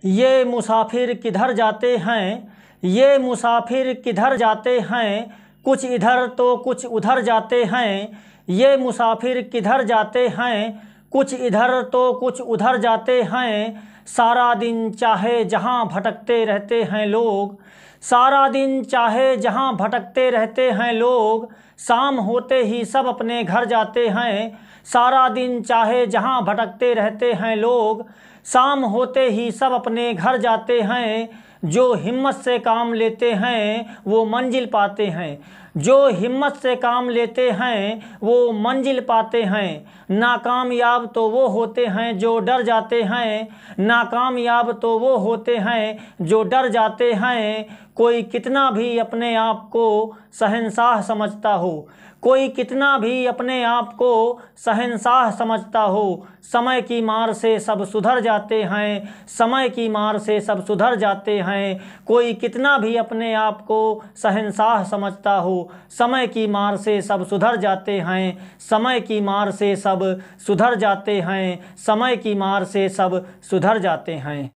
ये मुसाफिर किधर जाते हैं, ये मुसाफिर किधर जाते हैं, कुछ इधर तो कुछ उधर जाते हैं। ये मुसाफिर किधर जाते हैं, कुछ इधर तो कुछ उधर जाते हैं। सारा दिन चाहे जहाँ भटकते रहते हैं लोग, सारा दिन चाहे जहाँ भटकते रहते हैं लोग। शाम होते ही सब अपने घर जाते हैं। सारा दिन चाहे जहाँ भटकते रहते हैं लोग, शाम होते ही सब अपने घर जाते हैं। जो हिम्मत से काम लेते हैं वो मंजिल पाते हैं, जो हिम्मत से काम लेते हैं वो मंजिल पाते हैं। नाकामयाब तो वो होते हैं जो डर जाते हैं, नाकामयाब तो वो होते हैं जो डर जाते हैं। कोई कितना भी अपने आप को शहंशाह समझता हो, कोई कितना भी अपने आप को शहंशाह समझता हो, समय की मार से सब सुधर जाते हैं, समय की मार से सब सुधर जाते हैं। कोई कितना भी अपने आप को शहंशाह समझता हो, समय की मार से सब सुधर जाते हैं, समय की मार से सब सुधर जाते हैं, समय की मार से सब सुधर जाते हैं।